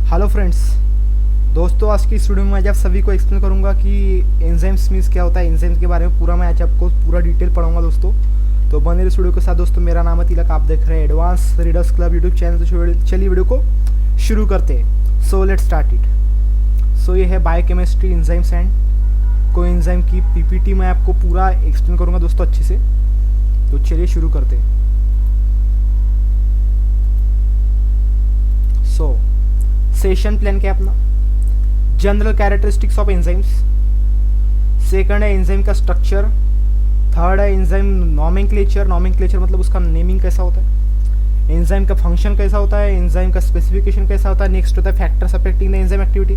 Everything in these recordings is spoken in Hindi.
Hello friends. दोस्तों, आज की इस वीडियो में मैं आप सभी को एक्सप्लेन करूंगा कि एंजाइम्स मीन्स क्या होता है। एंजाइम्स के बारे में पूरा मैं आज आपको पूरा डिटेल पढ़ाऊंगा दोस्तों। तो बने इस वीडियो के साथ दोस्तों। मेरा नाम है तिलक, आप देख रहे हैं advance readers club YouTube channel. तो चलिए वीडियो को शुरू करते हैं। So let's start it. So ये है बायोकेमिस्ट्री एंजाइम्स एंड कोएंजाइम की पीपीटी। मैं आपको पूरा एक्सप्लेन करूँगा दोस्तों अच्छे से। तो चलिए शुरू करते हैं। सो सेशन प्लान क्या है अपना? General characteristics of enzymes, second है एंजाइम का स्ट्रक्चर, थर्ड है एंजाइम नॉमेनक्लेचर। नॉमेनक्लेचर मतलब उसका नेमिंग कैसा होता है, एंजाइम का फंक्शन कैसा होता है, एंजाइम का स्पेसिफिकेशन कैसा होता है। नेक्स्ट होता है factors affecting the enzyme activity,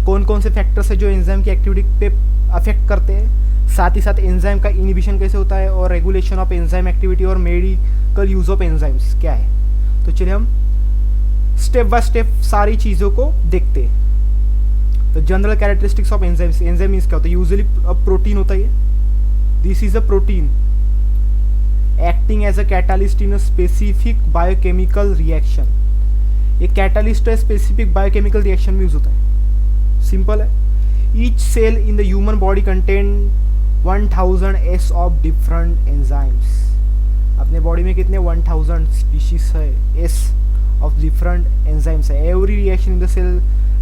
कौन कौन से फैक्टर्स है जो एंजाइम की एक्टिविटी पे अफेक्ट करते हैं। साथ ही साथ एंजाइम का इनिबिशन कैसे होता है और रेगुलेशन ऑफ एंजाइम एक्टिविटी और मेडिकल यूज ऑफ एंजाइम्स क्या है। तो चलिए हम स्टेप बाय स्टेप सारी चीज़ों को देखते हैं। तो general characteristics of enzymes. Enzyme means क्या होता है? यूजुअली प्रोटीन होता है। This is a protein acting as a catalyst in a specific biochemical reaction. ये कैटालिस्ट है, स्पेसिफिक बायोकेमिकल रिएक्शन में यूज होता है। सिंपल है। Each cell in the human body contain 1000 एस ऑफ डिफरेंट एंजाइम्स। अपने बॉडी में कितने 1000 स्पीशीज है एस of different enzymes. Every reaction in the cell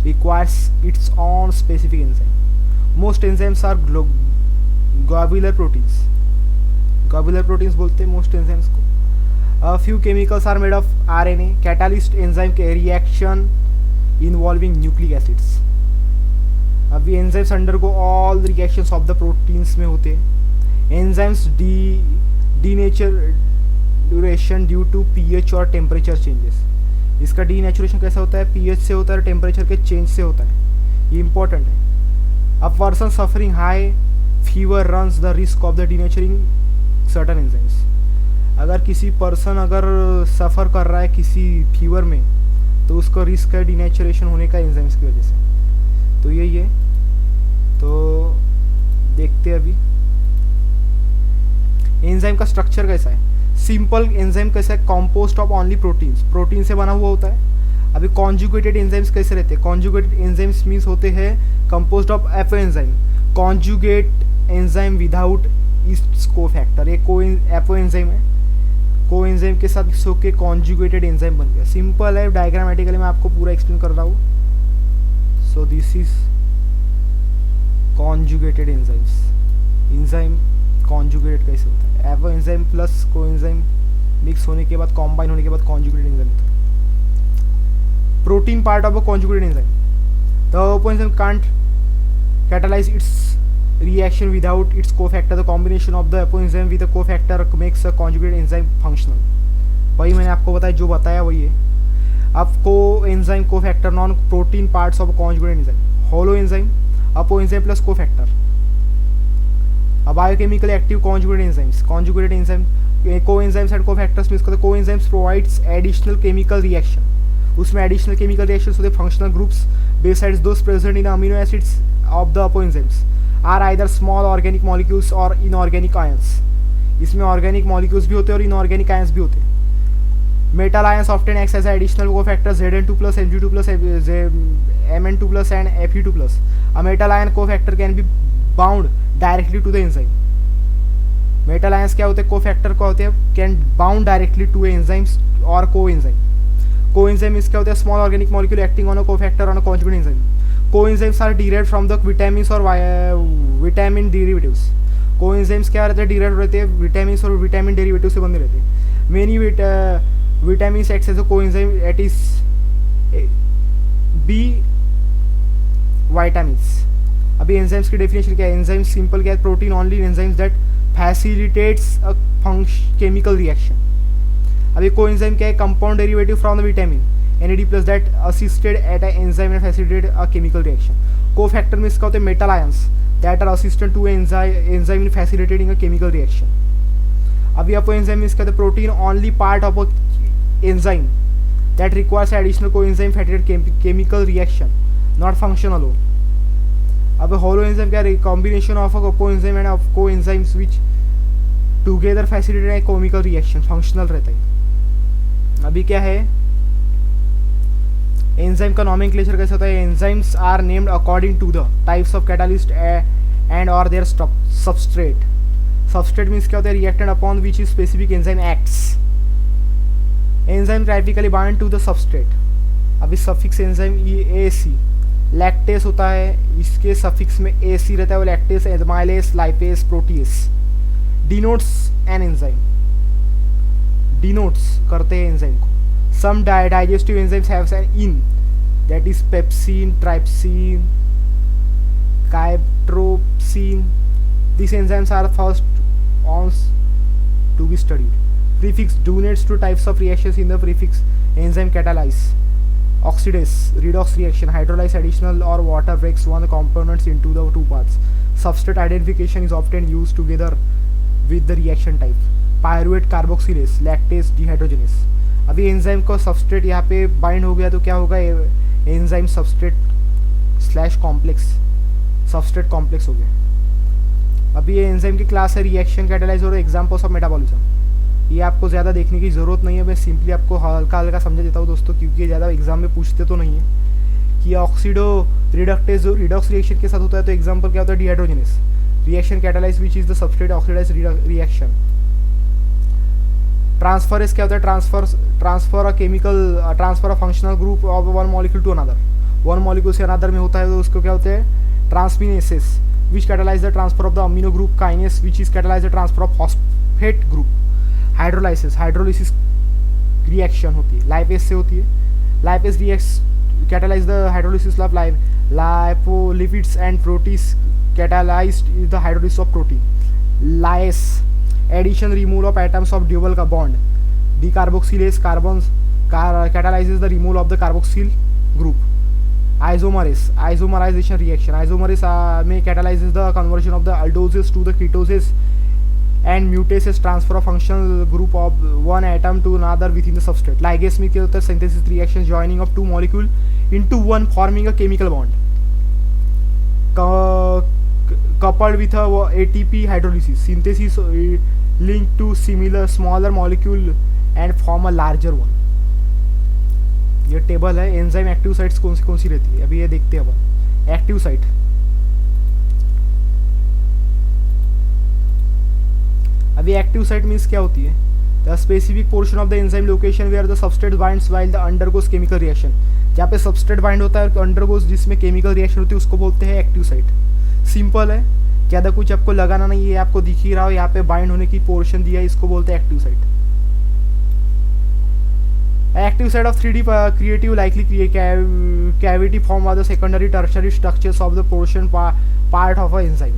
requires its own specific enzyme. Most enzymes are globular proteins. Globular proteins बोलते हैं most enzymes को. A few chemicals are made of RNA. Catalyst enzyme के reaction involving nucleic acids. अभी enzymes undergo all the reactions of the proteins में होते हैं. Enzymes denaturation due to pH और temperature changes. इसका डीनेचुरेशन कैसा होता है? पीएच से होता है, टेम्परेचर के चेंज से होता है। ये इंपॉर्टेंट है। A person suffering high fever runs the risk of the denaturing certain enzymes. अगर किसी पर्सन अगर सफ़र कर रहा है किसी फीवर में तो उसका रिस्क है डीनेचुरेशन होने का एंजाइम्स की वजह से। तो यही है। तो देखते हैं अभी एंजाइम का स्ट्रक्चर कैसा है। सिंपल एंजाइम कैसा है? Compost of only proteins, protein से बना हुआ होता है। अभी कॉन्जुगेटेड एंजाइम्स कैसे रहते हैं? कॉन्जुगेटेड एंजाइम्स मीन्स होते हैं compost of apo enzyme. Conjugate enzyme without its cofactor. ये एपो एंजाइम है, को एंजाइम के साथ मिक्स होकर कॉन्जुगेटेड एंजाइम बन गया। सिंपल है। डायग्रामेटिकली मैं आपको पूरा एक्सप्लेन कर रहा हूँ। सो this is conjugated enzymes. Enzyme conjugate कैसे होता है? Apo enzyme plus coenzyme mix होने के बाद, कॉम्बाइन होने के बाद कॉन्जुगेटेड एंजाइम होता है। Protein part of a conjugated enzyme. The apo enzyme can't catalyze its reaction without its cofactor. The combination of the apo enzyme with the cofactor makes a conjugate enzyme functional. वही मैंने आपको बताया, जो बताया वही है। अब coenzyme cofactor non protein parts of conjugate enzyme. Holoenzyme, apoenzyme plus cofactor. अब biochemically active conjugated enzymes. Conjugated enzyme coenzymes and cofactors means को coenzymes provides additional chemical reaction. उसमें एडिशनल केमिकल रिएक्शंस होते हैं functional groups besides those present in amino acids of the apoenzymes are either small organic molecules और इनऑर्गेनिक आयंस। इसमें ऑर्गेनिक मॉलिक्यूल्स भी होते हैं और इनऑर्गेनिक आयंस भी होते हैं। Metal ions often acts as additional cofactor Zn2 plus Mg2 plus Mn2 plus and Fe2 plus. A metal ion cofactor can be bound directly to the enzyme. Metal ions क्या होते हैं? कोफैक्टर को होते हैं can bound directly to enzymes और कोएंजाइम। कोएंजाइम इसके होते हैं small organic molecule acting on a cofactor on a conjugate enzyme. Coenzymes are derived from the vitamins और विटामिन डेरिवेटिव्स। कोएंजाइम्स क्या रहते हैं? डिराइव्ड रहते हैं विटामिन्स और विटामिन डेरिवेटिव से बने रहते हैं। Many vitamins act as a coenzyme it is B vitamins. अभी एंजाइम्स की डेफिनेशन क्या है? एंजाइम सिंपल क्या है? Protein only enzymes that facilitates a chemical reaction. अभी कोएंजाइम क्या है? Compound derivative from the vitamin NAD plus that assisted at an enzyme and facilitated a chemical reaction. Cofactor में इसका होते हैं metal ions that are assistant to enzyme in facilitating a chemical reaction. अभी आपको enzyme में इसका होता है protein only part of a enzyme that requires additional coenzyme facilitated chemical reaction, not function alone. अब hollow enzyme क्या है? Combination of a coenzyme and of coenzymes which together facilitate a chemical reaction, functional रहता है। अभी क्या है? एंजाइम का नॉमेनक्लेचर कैसे होता है? Enzymes are named according to the types of catalyst and और देयर सबस्ट्रेट. सबस्ट्रेट मीन्स क्या होता है? Reactant upon which is specific enzyme acts. Enzyme typically bind to the substrate. अभी suffix enzyme A C. Lactase होता है, इसके सफिक्स में ए सी रहता है, वो lactase, amylase, lipase, protease. Denotes an enzyme, denotes करते हैं एंजाइम को. Some digestive enzymes have an in, that is pepsin, trypsin, chymotrypsin. These enzymes are first ones to be studied. Prefix denotes two types of reactions in the prefix. Enzyme catalyze, oxidase, redox reaction, hydrolyze additional or water breaks one components into the two parts. Substrate identification is often used together with the reaction type. Pyruvate carboxylase, lactase dehydrogenase. अभी एंजाइम को सबस्ट्रेट यहाँ पे बाइंड हो गया तो क्या होगा? Enzyme substrate slash complex, substrate complex हो गया. अभी ये एंजाइम की क्लास है रिएक्शन कैटालाइज और एग्जाम्पल्स ऑफ मेटाबॉलिज्म. ये आपको ज़्यादा देखने की ज़रूरत नहीं है, मैं सिंपली आपको हल्का हल्का समझा देता हूँ दोस्तों, क्योंकि ये ज़्यादा एग्जाम में पूछते तो नहीं है कि ऑक्सीडो रिडक्टेज जो रिडॉक्स रिएक्शन के साथ होता है, तो एग्जाम्पल क्या होता है? Dehydrogenase reaction catalyse which is the substrate oxidise reaction. Transferase क्या होता है? Transfer a chemical, transfer a functional group of one molecule to another. One molecule से अनदर में होता है तो उसको क्या होते हैं? ट्रांसमिनेसेस which catalyze the transfer of the amino group. Kinase which is catalyze the transfer of phosphate group. Hydrolysis reaction होती है, lipase से होती है. Lipase reacts catalyze the hydrolysis of lipolipids and proteins catalyzed is the hydrolysis of protein. Lyase addition removal of atoms of double bond. Decarboxylase catalyzes the removal of the carboxyl group. Isomerization reaction. Isomerase may catalyzes the conversion of the aldoses to the ketosis, and mutases transfer of functional group of one atom to another within the substrate. Ligase में क्या होता है? synthesis reaction, joining of two molecule into one forming a chemical bond coupled with a ATP hydrolysis. Synthesis linked to smaller molecule and form a larger one. ये टेबल है. एंजाइम एक्टिव साइट्स कौन सी रहती है? अभी ये देखते हैं अपन. एक्टिव साइट, अभी एक्टिव साइट मीन्स क्या होती है? The specific portion of the enzyme location where the substrate binds while the undergoes chemical reaction. जहाँ पे सबस्ट्रेट बाइंड होता है और अंडरगोस जिसमें केमिकल रिएक्शन होती है उसको बोलते हैं एक्टिव साइट. सिंपल है, ज़्यादा कुछ आपको लगाना नहीं है, आपको दिख ही रहा हो यहाँ पे बाइंड होने की पोर्शन दिया है, इसको बोलते हैं active site. Active site of 3D creative likely cavity form are the secondary tertiary structures of the portion part of an enzyme.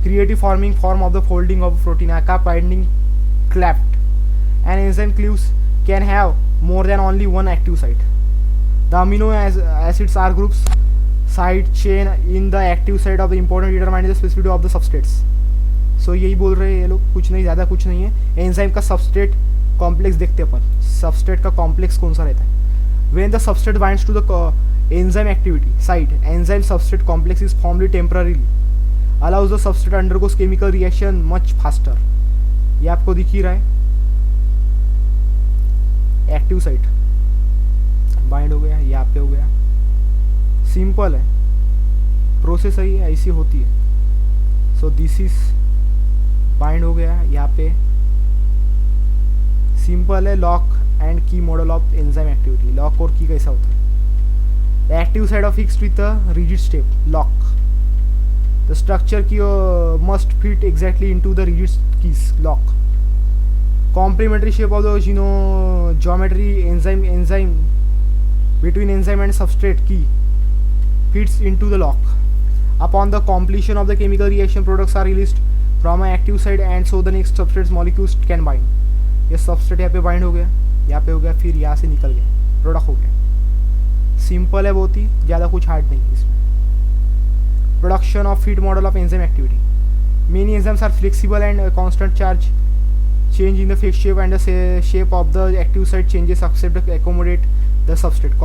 Creative forming form of the folding of protein, aka binding cleft. An enzyme cleaves can have more than only one active site. The amino acids are groups side chain in the active site of the important determine the specificity of the substrates. So यही बोल रहे हैं ये लोग, कुछ नहीं, ज़्यादा कुछ नहीं है. एंजाइम का सबस्ट्रेट कॉम्प्लेक्स देखते अपन. सबस्ट्रेट का कॉम्प्लेक्स कौन सा रहता है? When the substrate binds to the enzyme activity site, enzyme substrate complex is formally temporarily, allows the substrate undergoes chemical reaction much faster. ये आपको दिख ही रहा है. एक्टिव साइट बाइंड हो गया, यहाँ पे हो गया. सिंपल है, प्रोसेस है, ऐसी होती है. सो दिस इज बाइंड हो गया यहाँ पे. सिंपल है. Lock and key model of enzyme activity. Lock और की कैसा होता है? The active side of fixed with a rigid step. Lock the structure key must fit exactly into the rigid keys. Lock complementary shape of the geometry enzyme between enzyme and substrate key fits into the lock. Upon the completion of the chemical reaction, products are released from an active site and so the next substrate molecules can bind. ये substrate यहाँ पे bind हो गया, यहाँ पे हो गया, फिर यहाँ से निकल गया, प्रोडक्ट हो गया. सिंपल है बहुत ही, ज़्यादा कुछ हार्ड नहीं है इसमें. Production of fit model of enzyme activity. Many enzymes are flexible and constant charge change in the phase shape and the shape of the active site changes except to accommodate the substrate.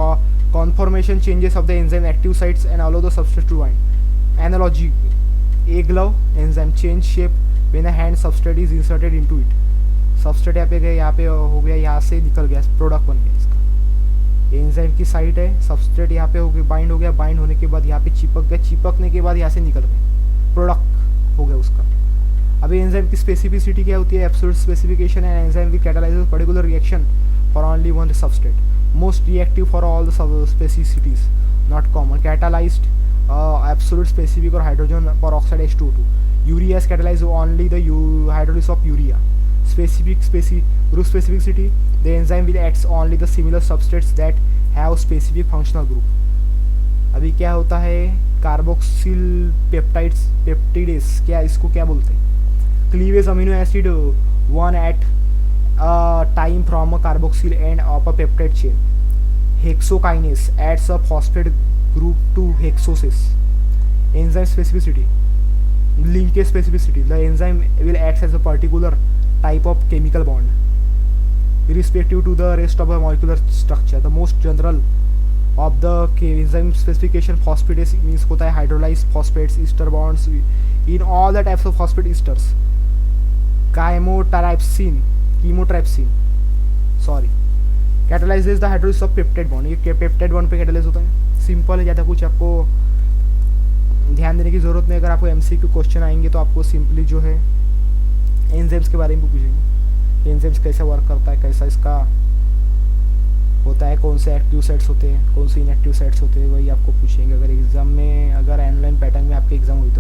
Conformation changes of the enzyme active sites and allow the substrate to bind. Analogy: a glove enzyme change shape when a hand substrate is inserted into it. Substrate यहाँ पे गए, यहाँ पे हो गया, यहाँ से निकल गया, प्रोडक्ट बन गया इसका. एंजाइम की साइट है, सबस्ट्रेट यहाँ पे हो गया, बाइंड हो गया, बाइंड होने के बाद यहाँ पे चिपक गया, चिपकने के बाद यहाँ से निकल गए, प्रोडक्ट हो गया उसका। अभी एंजाइम की स्पेसिफिसिटी क्या होती है? एब्सोल्यूट स्पेसिफिकेशन है enzyme will catalyze particular reaction for only one substrate, most reactive for all the specificities, not common, catalyzed absolute specific or hydrogen peroxide H2O2. Urea is catalyzed only the hydrolysis of urea. Group specificity, the enzyme will act only the similar substrates that have specific functional group. अभी क्या होता है? कार्बोक्सिल पेप्टाइडेस, क्या इसको क्या बोलते हैं? Cleavage amino acid one at time from a carboxyl end of a peptide chain. Hexokinase adds a phosphate group to hexoses. Enzyme specificity, linkage specificity, the enzyme will act as a particular type of chemical bond irrespective to the rest of the molecular structure. The most general of the enzyme specification, phosphatase means होता है hydrolyzed phosphates, ester bonds in all the types of phosphate esters, catalyzes the hydrolysis of peptide bond. ये पेप्टाइड बॉन्ड पे कैटालाइज होता है, सिंपल है, ज़्यादा कुछ आपको ध्यान देने की ज़रूरत नहीं। अगर आपको एमसीक्यू क्वेश्चन आएंगे तो आपको सिंपली जो है एंजाइम्स के बारे में पूछेंगे, एंजाइम्स कैसा वर्क करता है, कैसा इसका होता है, कौन से एक्टिव साइट्स होते हैं, कौन से इनएक्टिव साइट्स होते हैं, वही आपको पूछेंगे अगर एग्जाम में, अगर ऑनलाइन पैटर्न में आपके एग्जाम हुई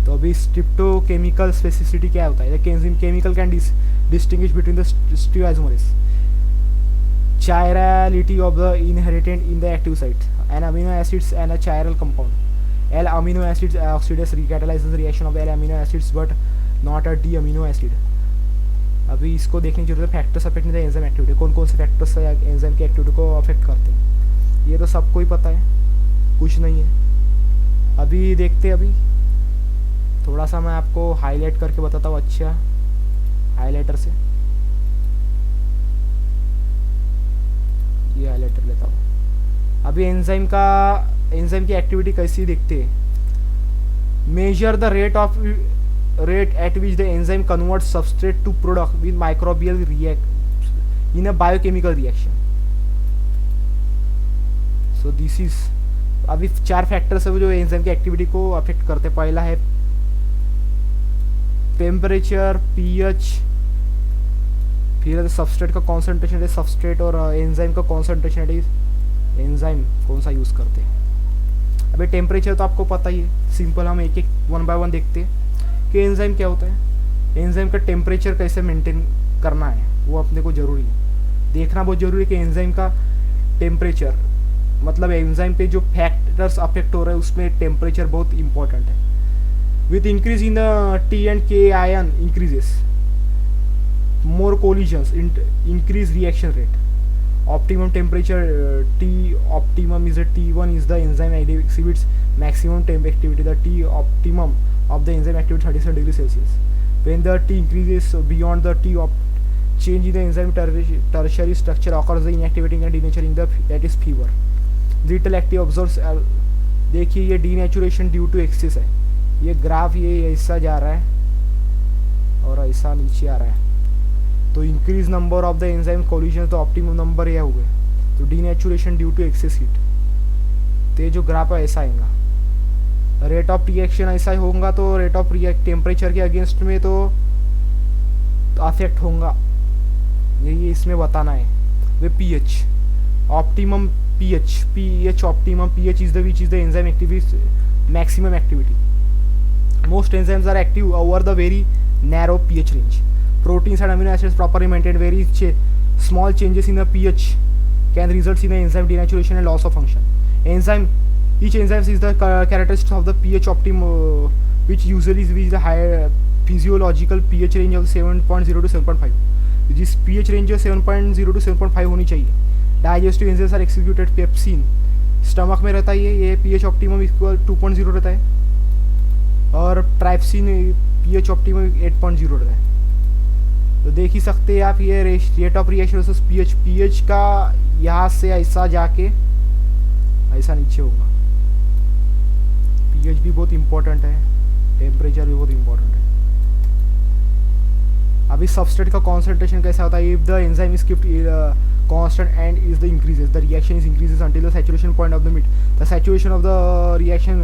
तो अभी स्ट्रिप्टोकेमिकल स्पेसिफिसिटी क्या होता है? Chemical can distinguish between the stereoisomers, chirality of the inherent in the active site, an amino acids and a chiral compound. L amino acids oxidase recatalyzes the reaction of the L amino acids but not a D amino acid. अभी इसको देखने की जरूरत है, factors affecting the enzyme activity, कौन कौन से फैक्टर्स एंजाइम की एक्टिविटी को अफेक्ट करते हैं, ये तो सबको ही पता है, कुछ नहीं है। अभी देखते, अभी थोड़ा सा मैं आपको हाईलाइट करके बताता हूँ, अच्छा हाईलाइटर से ये हाईलाइटर लेता हूँ। अभी एंजाइम की एक्टिविटी कैसी दिखती है? Measure the rate at which the enzyme convert substrate to product with microbial react in a biochemical reaction. So this is, अभी 4 फैक्टर्स है जो एंजाइम की एक्टिविटी को अफेक्ट करते हैं. पहला है टेम्परेचर, पीएच, फिर सबस्ट्रेट का कॉन्सेंट्रेशन है, सबस्ट्रेट और एंजाइम का कॉन्सेंट्रेशन है, एंजाइम कौन सा यूज़ करते हैं. अभी टेम्परेचर तो आपको पता ही है, सिंपल हम एक एक 1 बाय 1 देखते हैं कि एंजाइम क्या होता है. एंजाइम का टेम्परेचर कैसे मेंटेन करना है वो अपने को ज़रूरी है, देखना बहुत ज़रूरी है कि एंजाइम का टेम्परेचर, मतलब एंजाइम पे जो फैक्टर्स अफेक्ट हो रहे हैं उसमें टेम्परेचर बहुत इंपॉर्टेंट है. With increase in the T and K ion increases, more collisions, increase reaction rate. Optimum temperature, T optimum is a T1 is the enzyme exhibits maximum temp activity. The T optimum of the enzyme activity 37 degrees Celsius. When the T increases beyond the T change in the enzyme tertiary structure occurs, the inactivating and denaturing, that is fever. Little active observes. देखिए ये denaturation due to excess है, ये ग्राफ ये ऐसा जा रहा है और ऐसा नीचे आ रहा है, तो increase number of the enzyme collision, तो ऑप्टिमम नंबर यह हो गया. तो denaturation due to excess heat, तो ये जो ग्राफ है ऐसा आएगा. रेट ऑफ रिएक्शन ऐसा होगा, तो रेट ऑफ टेम्परेचर के अगेंस्ट में तो अफेक्ट होगा, यही इसमें बताना है. Way pH optimum, pH optimum, pH is the which is the enzyme activity maximum activity. Most enzymes are active over the very narrow pH range. Proteins and amino acids properly maintained, very small changes in the pH can result in the enzyme denaturation and loss of function. Each enzyme is the characteristic of the pH optimum, which usually is the higher physiological pH range of 7.0 to 7.5. जिस pH range 7.0 to 7.5 होनी चाहिए. Digestive enzymes are executed, pepsin stomach में रहता है, ये pH optimum इक्वल 2.0 रहता है, और ट्राइप्सिन pH optimum 8.0 रहता है. तो देख ही सकते हैं आप, ये rate of reaction versus pH का यहाँ से ऐसा जाके ऐसा नीचे होगा. पीएच भी बहुत इंपॉर्टेंट है, टेम्परेचर भी बहुत इंपॉर्टेंट है. अभी सबस्ट्रेट का कॉन्सेंट्रेशन कैसा होता है? If the enzyme is kept constant and is the increases. The reaction is increases until the saturation point of the meat. The saturation of the reaction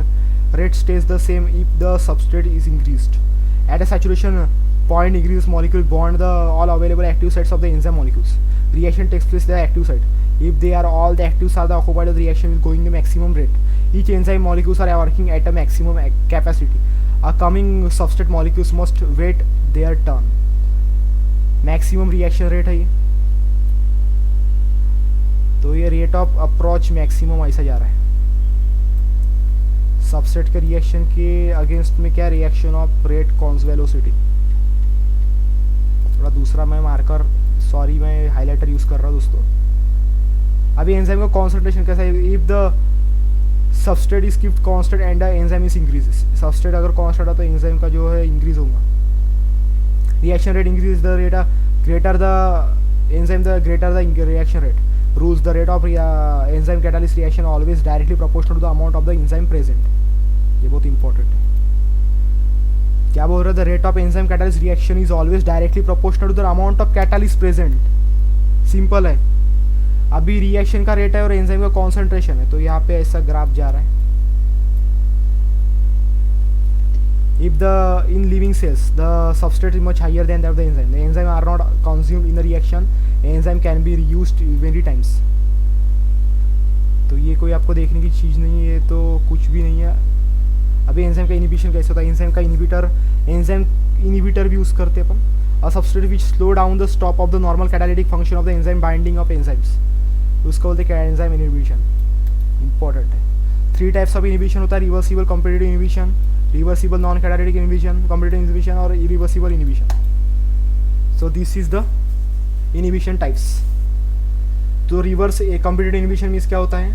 rate stays the same if the substrate is increased. At a saturation point, increases molecule bond the all available active sites of the enzyme molecules. Reaction takes place at the active site. If they are all the actives are the occupied, the reaction is going the maximum rate. Each enzyme molecules are working at a maximum capacity. A coming substrate molecules must wait their turn. Maximum reaction rate है ये, तो ये रेट ऑफ अप्रोच मैक्सिमम ऐसा जा रहा है. सबसेट के रिएक्शन के अगेंस्ट में क्या reaction of rate cons velocity. थोड़ा दूसरा मैं मार्कर, सॉरी मैं हाइलाइटर यूज कर रहा हूँ दोस्तों. अभी एंजाइम का कॉन्सेंट्रेशन कैसा है. If the substrate is keeped constant and the enzyme is increases. Substrate अगर कांस्टेंट है तो एंजाइम का जो है इंक्रीज होगा. Reaction rate increases the rate greater the enzyme, the greater the reaction rate. Rules: the rate of enzyme catalyst reaction always directly proportional to the amount of the enzyme present. ये बहुत important है. क्या बोल रहा है? The rate of enzyme catalyst reaction is always directly proportional to the amount of catalyst present. Simple है. अभी रिएक्शन का रेट है और एंजाइम का कॉन्सेंट्रेशन है, तो यहाँ पे ऐसा ग्राफ जा रहा है. If in living cells the substrate is much higher than that of the enzyme are not consumed in the reaction, enzyme can be reused many times. तो ये कोई आपको देखने की चीज़ नहीं है, तो कुछ भी नहीं है. अभी एंजाइम का इनिबिशन कैसे होता है. एंजाइम का इनिबिटर भी यूज़ करते हैं अपन. A substrate which slow down the stop of the normal catalytic function of the enzyme binding of enzymes, उसको बोलते हैं एंजाइम इनिबिशन. इंपॉर्टेंट है. 3 टाइप्स ऑफ इनिबिशन होता है. Reversible competitive inhibition, reversible non-catalytic inhibition, competitive inhibition और irreversible inhibition. So this is the inhibition types. तो reverse competitive inhibition means क्या होता है.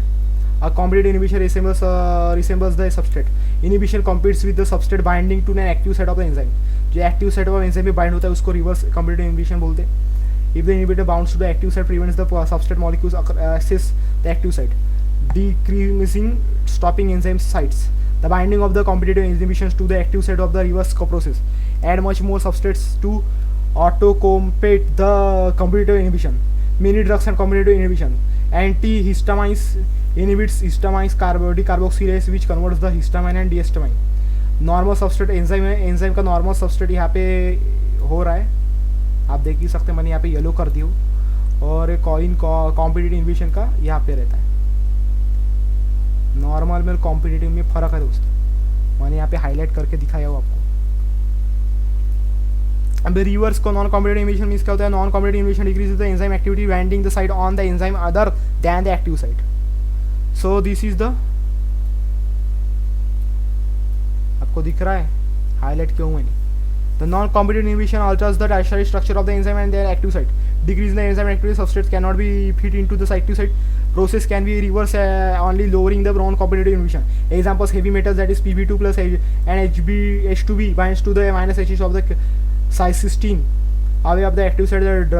A competitive inhibition resembles the substrate. Inhibition competes with the substrate binding to an active site of the enzyme. जो active site of enzyme पे bind होता है उसको reverse competitive inhibition बोलते हैं. If the inhibitor bounds to the active site, prevents the substrate molecules access the active site, decreasing stopping enzyme sites. The binding of the competitive inhibitions to the active site of the reverse process add much more substrates to auto-compete the competitive inhibition. Many drugs and competitive inhibition. Antihistamines inhibits histamines decarboxylase which converts the histamine and dihistamine. Normal substrate enzyme है. enzyme का normal substrate यहाँ पे हो रहा है, आप देख ही सकते हैं. मैंने यहाँ पे येलो कर दी हूँ, और competitive inhibition का यहाँ पे रहता है. नॉर्मल में कॉम्पिटिटिव में फ़र्क है दोस्तों, मैंने यहाँ पे हाईलाइट करके दिखाया हो आपको. अब रिवर्स को नॉन कॉम्पिटिटिव इनिबिशन मींस क्या होता है. Non competitive inhibition decreases the enzyme activity binding the site on the enzyme other than the active site. So this is the, आपको दिख रहा है हाईलाइट क्यों मैंने. The non competitive inhibition alters the tertiary structure of the enzyme and their active site. Decrease the enzyme activity, substrates cannot be fit into the active site. Process can be reversed only lowering the non-competitive inhibition. Examples: heavy metals, that is Pb2 plus and H2B binds to the minus H of the cysteine away of the active site that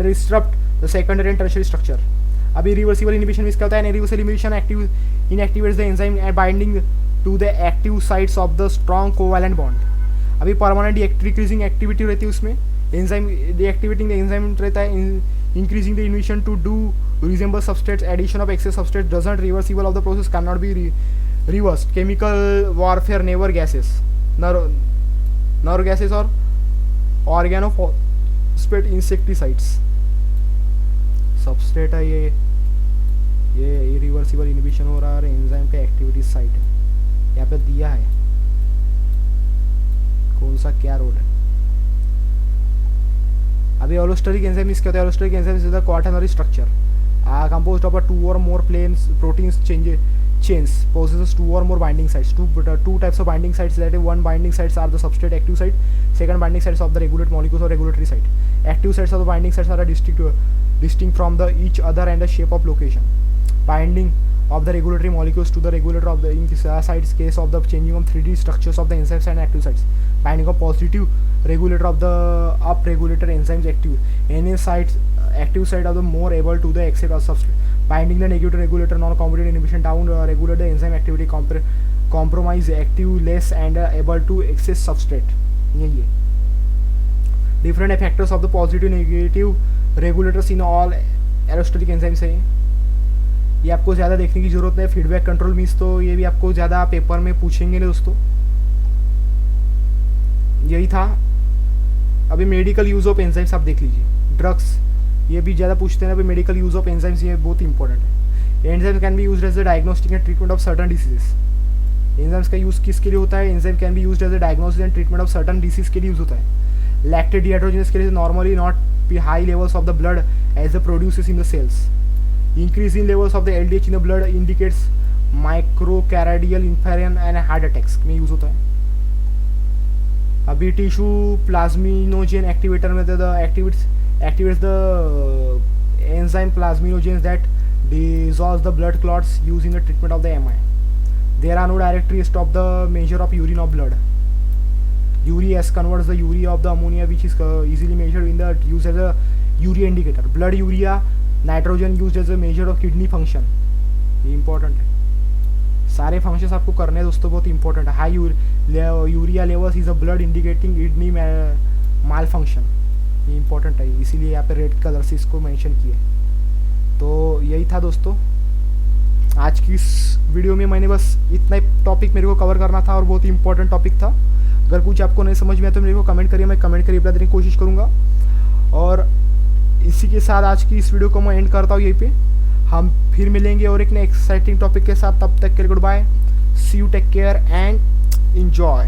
disrupt the secondary and tertiary structure. अभी reversible inhibition means क्या होता है. Irreversible inhibition inactivates the enzyme and binding to the active sites of the strong covalent bond. अभी permanent decreasing activity रहती है उसमें. enzyme deactivating the enzyme रहता है. increasing the inhibition to do resemble substrates. addition of excess substrate doesn't reversible of the process cannot be reversed. chemical warfare never gases, nor gases or organophosphate insecticides. substrate है ये irreversible inhibition हो रहा है. enzyme का activity site है यहाँ पे दिया है, कौन सा क्या रोल है. अभी allosterically enzyme इसके होता है. allosterically enzyme is the quaternary structure composed of 2 or more proteins chains possesses 2 or more binding sites. Two types of binding sites, that is, one binding sites are the substrate active site, second binding sites of the regulatory molecules or regulatory site. Active sites of the binding sites are distinct from the each other and the shape of location. Binding of the regulatory molecules to the regulator of the sites case of the changing of 3D structures of the enzymes and active sites. Binding of positive regulator of the up-regulator enzymes active. Any sites active site of the more able to the exit of substrate. Binding the negative regulator non-competitive inhibition down regulate the enzyme activity compromise active less and able to access substrate. यही है. Different factors of the positive negative regulators in all allosteric enzymes है ये आपको ज़्यादा देखने की ज़रूरत नहीं। फीडबैक कंट्रोल मीन्स तो ये भी आपको ज़्यादा पेपर में पूछेंगे नहीं दोस्तों। यही था। अभी मेडिकल यूज़ ऑफ एंजाइम्स आप देख लीजिए। ड्रग्स ये भी ज़्यादा पूछते हैं। अभी मेडिकल यूज़ ऑफ एंजाइम्स ये बहुत इंपॉर्टेंट है। Enzymes can be used as a diagnostic and treatment of certain diseases. Enzymes का यूज़ किसके लिए होता है? Enzyme can be used as a diagnosis and treatment of certain disease के लिए यूज़ होता है। लैक्टेट डिहाइड्रोजनेस के लिए normally not be high levels of the blood as the produces in the cells. Increase in levels of the LDH in the blood indicates microcardial infarction and heart attacks में यूज होता है। अभी टिश्यू प्लाज्मिनोजेन एक्टिवेटर में activates the enzyme plasminogens that dissolves the blood clots used in the treatment of the MI. There are no direct traces of the measure of urine of blood. Urease converts the urea of the ammonia which is easily measured in the use as a urea indicator. Blood urea nitrogen use as a measure of kidney function. ये इंपॉर्टेंट है। सारे फंक्शंस आपको करने हैं दोस्तों, बहुत इंपॉर्टेंट है। High urea levels is a blood indicating kidney mall function. ये इंपॉर्टेंट है, इसीलिए यहाँ पे रेड कलर से इसको मेंशन किए। तो यही था दोस्तों आज की इस वीडियो में। मैंने बस इतना ही टॉपिक मेरे को कवर करना था और बहुत ही इंपॉर्टेंट टॉपिक था। अगर कुछ आपको नहीं समझ में आया तो मेरे को कमेंट करिए, मैं कमेंट कर रिप्लाई देने की कोशिश करूँगा। और इसी के साथ आज की इस वीडियो को मैं एंड करता हूँ यहीं पे। हम फिर मिलेंगे और एक नए एक्साइटिंग टॉपिक के साथ। तब तक के लिए good bye, see you, take care and enjoy.